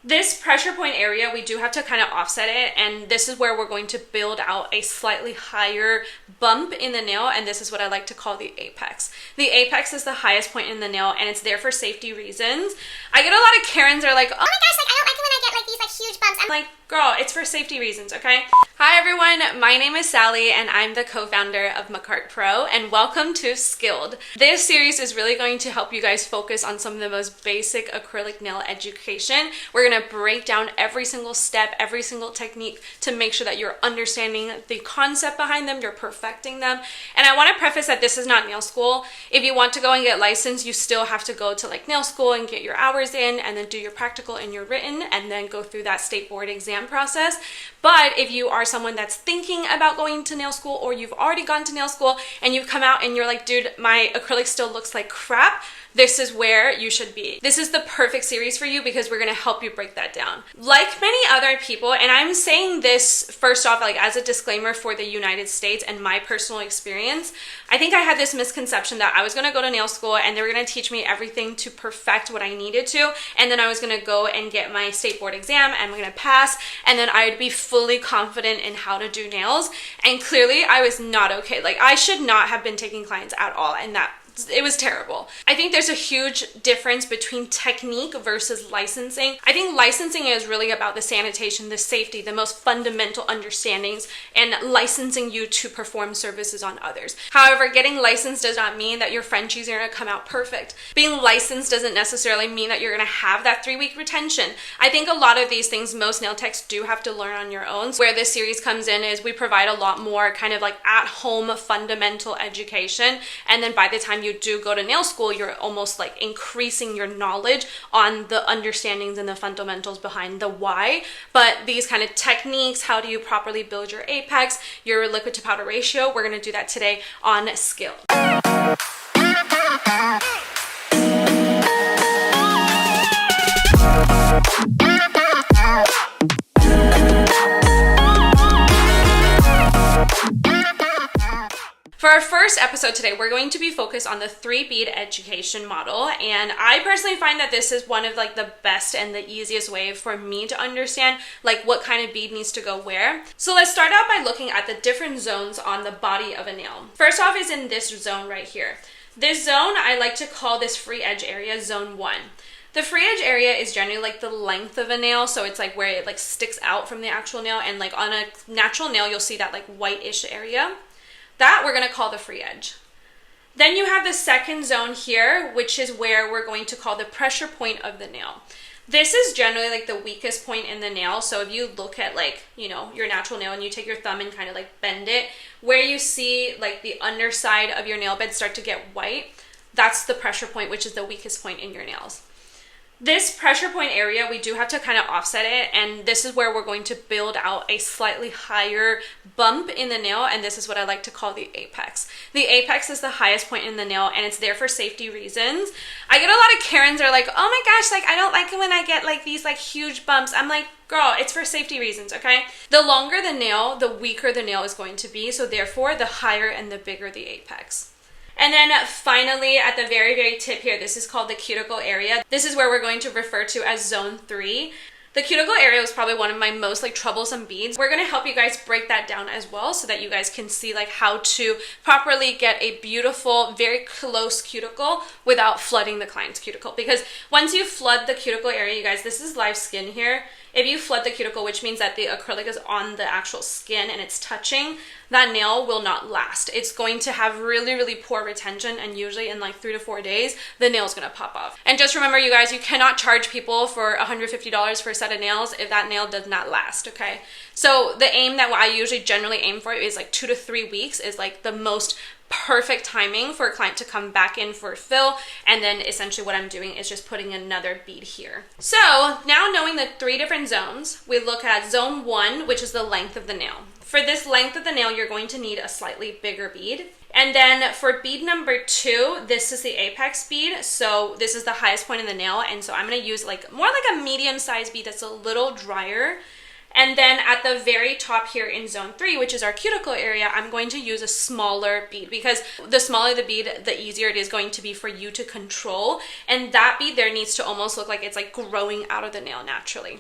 This pressure point area, we do have to kind of offset it, and this is where we're going to build out a slightly higher bump in the nail, and this is what I like to call the apex. The apex is the highest point in the nail, and it's there for safety reasons. I get a lot of Karens that are like, oh my gosh, like I don't like it when I get like these like huge bumps. I'm like, girl, it's for safety reasons, okay? Hi everyone, my name is Sally and I'm the co-founder of MakarttPro, and welcome to Skilled. This series is really going to help you guys focus on some of the most basic acrylic nail education. We're gonna break down every single step, every single technique to make sure that you're understanding the concept behind them, you're perfecting them. And I wanna preface that this is not nail school. If you want to go and get licensed, you still have to go to like nail school and get your hours in and then do your practical and your written and then go through that state board exam process. But if you are someone that's thinking about going to nail school, or you've already gone to nail school and you've come out and you're like, dude, my acrylic still looks like crap, this is where you should be. This is the perfect series for you because we're gonna help you break that down. Like many other people, and I'm saying this first off like as a disclaimer for the United States and my personal experience, I think I had this misconception that I was gonna go to nail school and they were gonna teach me everything to perfect what I needed to, and then I was gonna go and get my state board exam and I'm gonna pass, and then I would be fully confident in how to do nails. And clearly I was not okay. Like I should not have been taking clients at all, and it was terrible. I think there's a huge difference between technique versus licensing. I think licensing is really about the sanitation, the safety, the most fundamental understandings, and licensing you to perform services on others. However, getting licensed does not mean that your Frenchies are gonna come out perfect. Being licensed doesn't necessarily mean that you're gonna have that 3-week retention. I think a lot of these things most nail techs do have to learn on your own. So where this series comes in is we provide a lot more kind of like at-home fundamental education, and then by the time you do go to nail school, you're almost like increasing your knowledge on the understandings and the fundamentals behind the why. But these kind of techniques, how do you properly build your apex, your liquid to powder ratio, we're going to do that today on Skill. For our first episode today, we're going to be focused on the 3-bead education model, and I personally find that this is one of like the best and the easiest way for me to understand like what kind of bead needs to go where. So let's start out by looking at the different zones on the body of a nail. First off is in this zone right here. This zone, I like to call this free edge area zone 1. The free edge area is generally like the length of a nail, so it's like where it like sticks out from the actual nail, and like on a natural nail you'll see that like whitish area. That we're going to call the free edge. Then you have the second zone here, which is where we're going to call the pressure point of the nail. This is generally like the weakest point in the nail. So if you look at like, you know, your natural nail and you take your thumb and kind of like bend it, where you see like the underside of your nail bed start to get white, that's the pressure point, which is the weakest point in your nails. This pressure point area, we do have to kind of offset it, and this is where we're going to build out a slightly higher bump in the nail, and this is what I like to call the apex. The apex is the highest point in the nail, and it's there for safety reasons. I get a lot of Karens that are like, oh my gosh, like I don't like it when I get like these like huge bumps. I'm like, girl, it's for safety reasons, okay? The longer the nail, the weaker the nail is going to be, so therefore the higher and the bigger the apex. And then finally, at the very, very tip here, this is called the cuticle area. This is where we're going to refer to as zone 3. The cuticle area was probably one of my most like troublesome beads. We're going to help you guys break that down as well so that you guys can see like how to properly get a beautiful, very close cuticle without flooding the client's cuticle. Because once you flood the cuticle area, you guys, this is live skin here. If you flood the cuticle, which means that the acrylic is on the actual skin and it's touching, that nail will not last. It's going to have really, really poor retention, and usually in like 3 to 4 days, the nail is going to pop off. And just remember, you guys, you cannot charge people for $150 for a set of nails if that nail does not last, okay? So the aim that I usually generally aim for is like 2 to 3 weeks is like the most perfect timing for a client to come back in for a fill, and then essentially what I'm doing is just putting another bead here. So now knowing the 3 different zones, we look at zone 1, which is the length of the nail. For this length of the nail, you're going to need a slightly bigger bead. And then for bead number 2, this is the apex bead. So this is the highest point in the nail, and so I'm going to use like more like a medium-sized bead that's a little drier. And then at the very top here in zone 3, which is our cuticle area, I'm going to use a smaller bead, because the smaller the bead, the easier it is going to be for you to control. And that bead there needs to almost look like it's like growing out of the nail naturally.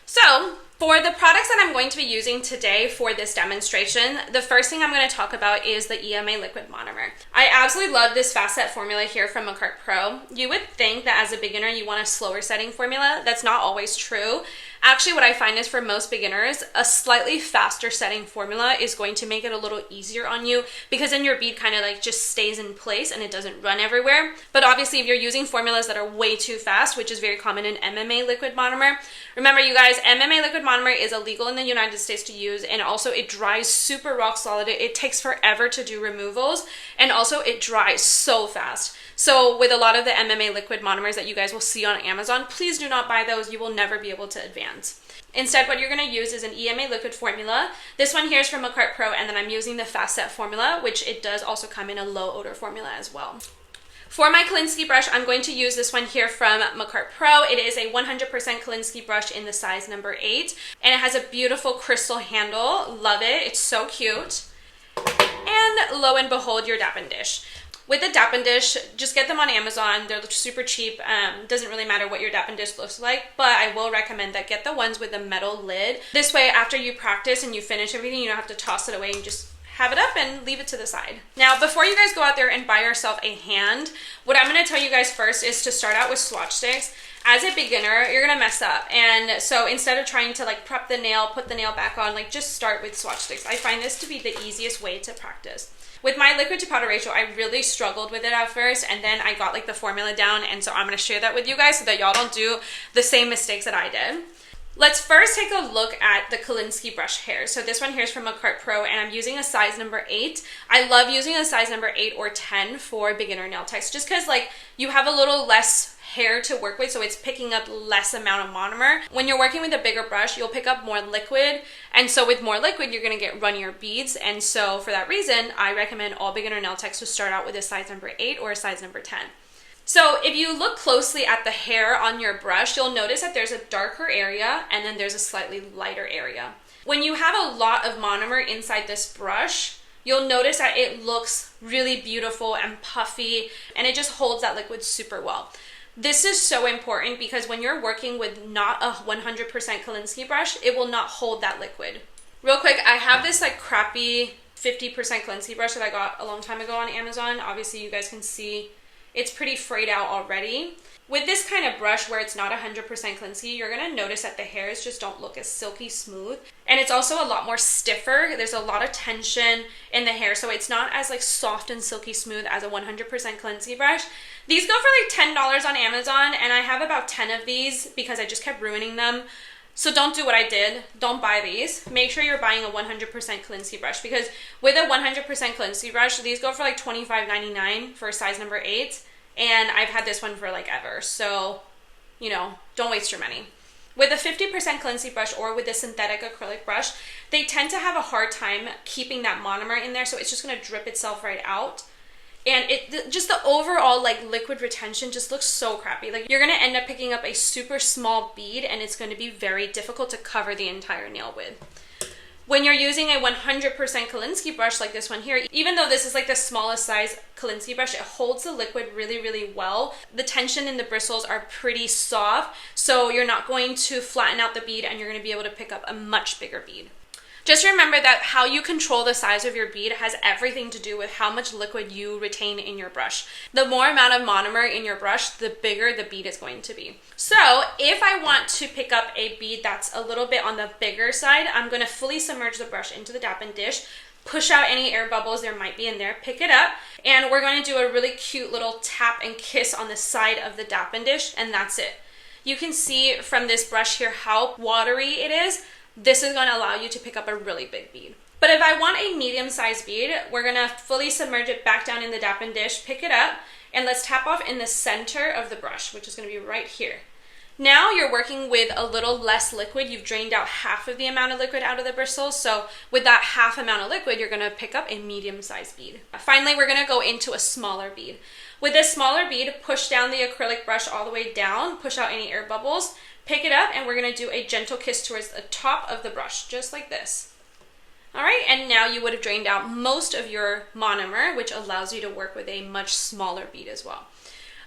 So for the products that I'm going to be using today for this demonstration, the first thing I'm going to talk about is the EMA liquid monomer. I absolutely love this fast set formula here from MakarttPro. You would think that as a beginner you want a slower setting formula. That's not always true. Actually, what I find is for most beginners, a slightly faster setting formula is going to make it a little easier on you, because then your bead kind of like just stays in place and it doesn't run everywhere. But obviously if you're using formulas that are way too fast, which is very common in MMA liquid monomer, remember you guys, MMA liquid monomer is illegal in the United States to use, and also it dries super rock solid. It takes forever to do removals, and also it dries so fast. So with a lot of the MMA liquid monomers that you guys will see on Amazon, please do not buy those. You will never be able to advance. Instead, what you're going to use is an EMA liquid formula. This one here is from MakarttPro, and then I'm using the fast set formula, which it does also come in a low odor formula as well. For my Kolinsky brush, I'm going to use this one here from MakarttPro. It is a 100% Kolinsky brush in the size number 8, and it has a beautiful crystal handle. Love it. It's so cute. And lo and behold, your Dap and Dish. With the Dap and Dish, just get them on Amazon. They're super cheap. Doesn't really matter what your Dap and Dish looks like, but I will recommend that get the ones with the metal lid. This way, after you practice and you finish everything, you don't have to toss it away. You just have it up and leave it to the side. Now, before you guys go out there and buy yourself a hand, what I'm going to tell you guys first is to start out with swatch sticks. As a beginner, you're going to mess up. And so instead of trying to like prep the nail, put the nail back on, like just start with swatch sticks. I find this to be the easiest way to practice. With my liquid to powder ratio, I really struggled with it at first, and then I got like the formula down, and so I'm going to share that with you guys so that y'all don't do the same mistakes that I did. Let's first take a look at the Kolinsky brush hair. So this one here is from MakarttPro, and I'm using a size number 8. I love using a size number 8 or 10 for beginner nail techs, just because like you have a little less hair to work with, so it's picking up less amount of monomer. When you're working with a bigger brush, you'll pick up more liquid, and so with more liquid, you're gonna get runnier beads, and so for that reason, I recommend all beginner nail techs to start out with a size number 8 or a size number 10. So if you look closely at the hair on your brush, you'll notice that there's a darker area and then there's a slightly lighter area. When you have a lot of monomer inside this brush, you'll notice that it looks really beautiful and puffy, and it just holds that liquid super well. This is so important because when you're working with not a 100% Kolinsky brush, it will not hold that liquid. Real quick, I have this like crappy 50% Kolinsky brush that I got a long time ago on Amazon. Obviously you guys can see it's pretty frayed out already. With this kind of brush where it's not 100% Kolinsky, you're gonna notice that the hairs just don't look as silky smooth. And it's also a lot more stiffer. There's a lot of tension in the hair, so it's not as like soft and silky smooth as a 100% Kolinsky brush. These go for like $10 on Amazon, and I have about 10 of these because I just kept ruining them. So don't do what I did. Don't buy these. Make sure you're buying a 100% Kolinsky brush, because with a 100% Kolinsky brush, these go for like $25.99 for a size number 8. And I've had this one for like ever. So, you know, don't waste your money. With a 50% Kolinsky brush or with a synthetic acrylic brush, they tend to have a hard time keeping that monomer in there. So it's just going to drip itself right out. And just the overall like liquid retention just looks so crappy. Like you're going to end up picking up a super small bead, and it's going to be very difficult to cover the entire nail with. When you're using a 100% Kolinsky brush like this one here, even though this is like the smallest size Kolinsky brush, it holds the liquid really, really well. The tension in the bristles are pretty soft, so you're not going to flatten out the bead, and you're going to be able to pick up a much bigger bead. Just remember that how you control the size of your bead has everything to do with how much liquid you retain in your brush. The more amount of monomer in your brush, the bigger the bead is going to be. So if I want to pick up a bead that's a little bit on the bigger side, I'm going to fully submerge the brush into the Dap and Dish, push out any air bubbles there might be in there, pick it up, and we're going to do a really cute little tap and kiss on the side of the Dap and Dish, and that's it. You can see from this brush here how watery it is. This is going to allow you to pick up a really big bead. But if I want a medium-sized bead, we're going to fully submerge it back down in the Dap and Dish, pick it up, and let's tap off in the center of the brush, which is going to be right here. Now you're working with a little less liquid. You've drained out half of the amount of liquid out of the bristles, so with that half amount of liquid, you're going to pick up a medium-sized bead. Finally, we're going to go into a smaller bead. With this smaller bead, push down the acrylic brush all the way down, push out any air bubbles, pick it up, and we're going to do a gentle kiss towards the top of the brush, just like this. All right, and now you would have drained out most of your monomer, which allows you to work with a much smaller bead as well.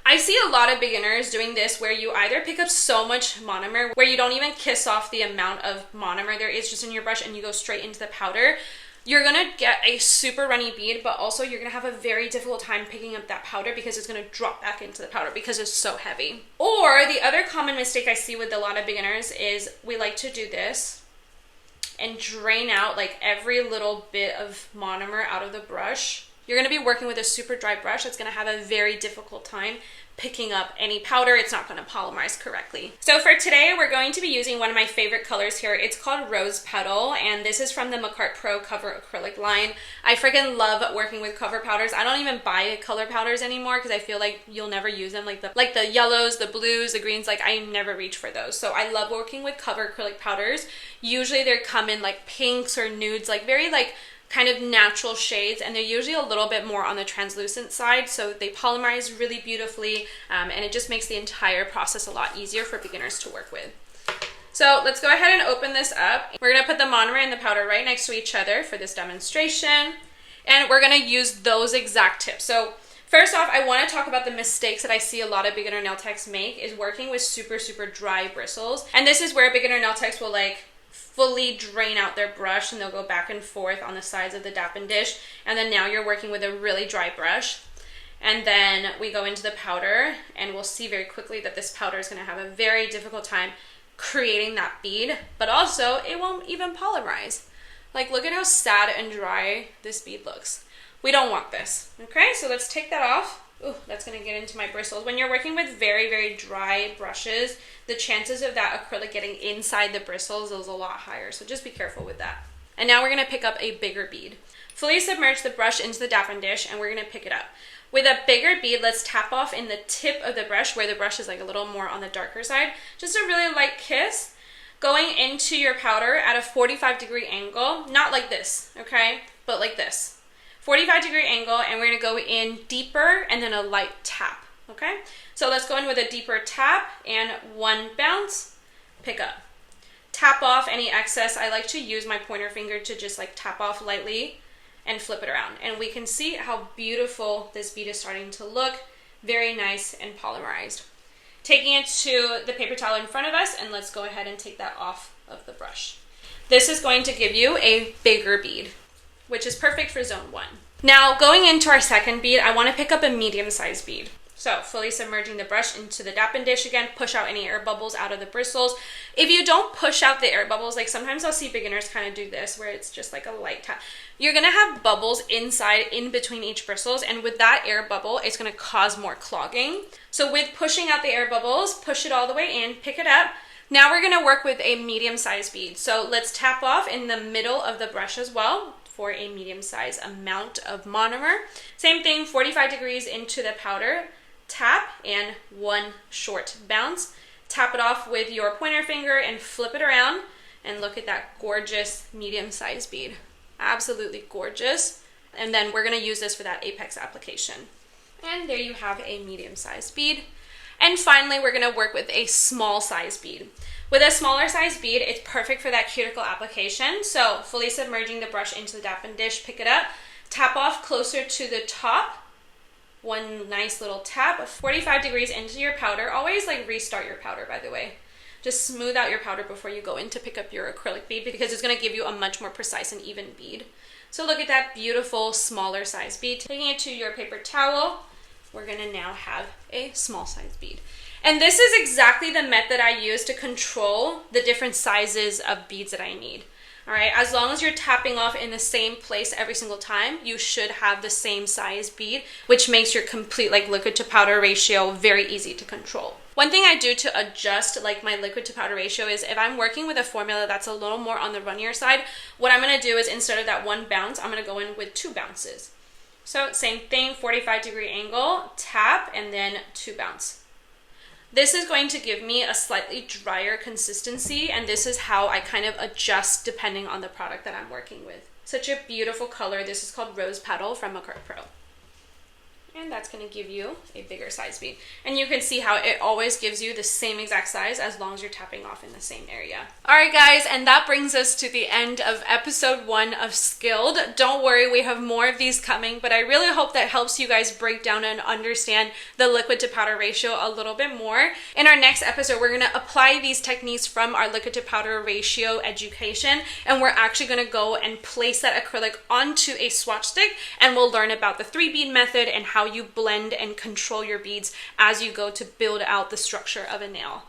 I see a lot of beginners doing this where you either pick up so much monomer where you don't even kiss off the amount of monomer there is just in your brush and you go straight into the powder. You're gonna get a super runny bead, but also you're gonna have a very difficult time picking up that powder because it's gonna drop back into the powder because it's so heavy. Or the other common mistake I see with a lot of beginners is we like to do this and drain out like every little bit of monomer out of the brush. You're going to be working with a super dry brush that's going to have a very difficult time picking up any powder. It's not going to polymerize correctly. So for today, we're going to be using one of my favorite colors here. It's called Rose Petal, and this is from the MakarttPro Cover Acrylic line. I freaking love working with cover powders. I don't even buy color powders anymore because I feel like you'll never use them. Like the yellows, the blues, the greens, like I never reach for those. So I love working with cover acrylic powders. Usually they come in like pinks or nudes, like very like kind of natural shades, and they're usually a little bit more on the translucent side, so they polymerize really beautifully, and it just makes the entire process a lot easier for beginners to work with. So let's go ahead and open this up. We're going to put the monomer and the powder right next to each other for this demonstration, and we're going to use those exact tips. So first off, I want to talk about the mistakes that I see a lot of beginner nail techs make is working with super dry bristles, and this is where beginner nail techs will like fully drain out their brush and they'll go back and forth on the sides of the dappen dish, and then now you're working with a really dry brush, and then we go into the powder and we'll see very quickly that this powder is going to have a very difficult time creating that bead, but also it won't even polymerize. Like look at how sad and dry this bead looks. We don't want this. Okay, so let's take that off. Ooh, that's going to get into my bristles. When you're working with very dry brushes, the chances of that acrylic getting inside the bristles is a lot higher, so just be careful with that. And now we're going to pick up a bigger bead. Fully submerge the brush into the dappen dish, and we're going to pick it up. With a bigger bead, let's tap off in the tip of the brush where the brush is like a little more on the darker side. Just a really light kiss. Going into your powder at a 45-degree angle, not like this, okay, but like this. 45-degree angle, and we're going to go in deeper and then a light tap, okay? So let's go in with a deeper tap and one bounce, pick up. Tap off any excess. I like to use my pointer finger to just like tap off lightly and flip it around. And we can see how beautiful this bead is starting to look. Very nice and polymerized. Taking it to the paper towel in front of us, and let's go ahead and take that off of the brush. This is going to give you a bigger bead, which is perfect for zone 1. Now going into our second bead, I want to pick up a medium-sized bead. So fully submerging the brush into the dappen dish again, push out any air bubbles out of the bristles. If you don't push out the air bubbles, like sometimes I'll see beginners kind of do this where it's just like a light tap. You're going to have bubbles inside in between each bristles, and with that air bubble, it's going to cause more clogging. So with pushing out the air bubbles, push it all the way in, pick it up. Now we're going to work with a medium-sized bead. So let's tap off in the middle of the brush as well for a medium-sized amount of monomer. Same thing, 45 degrees into the powder. Tap and one short bounce. Tap it off with your pointer finger and flip it around, and look at that gorgeous medium-sized bead. Absolutely gorgeous. And then we're going to use this for that apex application. And there you have a medium-sized bead. And finally, we're going to work with a small-sized bead. With a smaller sized bead, it's perfect for that cuticle application. So fully submerging the brush into the dappen dish, pick it up, tap off closer to the top. One nice little tap, 45 degrees into your powder. Always like restart your powder, by the way. Just smooth out your powder before you go in to pick up your acrylic bead, because it's going to give you a much more precise and even bead. So look at that beautiful smaller size bead. Taking it to your paper towel, we're going to now have a small size bead. And this is exactly the method I use to control the different sizes of beads that I need. All right, as long as you're tapping off in the same place every single time, you should have the same size bead, which makes your complete like liquid to powder ratio very easy to control. One thing I do to adjust like my liquid to powder ratio is if I'm working with a formula that's a little more on the runnier side, what I'm going to do is instead of that one bounce, I'm going to go in with 2 bounces. So same thing, 45-degree angle, tap, and then 2 bounce. This is going to give me a slightly drier consistency, and this is how I kind of adjust depending on the product that I'm working with. Such a beautiful color. This is called Rose Petal from MakarttPro. And that's going to give you a bigger size bead. And you can see how it always gives you the same exact size as long as you're tapping off in the same area. All right, guys, and that brings us to the end of episode 1 of Skilled. Don't worry, we have more of these coming, but I really hope that helps you guys break down and understand the liquid to powder ratio a little bit more. In our next episode, we're going to apply these techniques from our liquid to powder ratio education, and we're actually going to go and place that acrylic onto a swatch stick, and we'll learn about the 3 bead method and how you blend and control your beads as you go to build out the structure of a nail.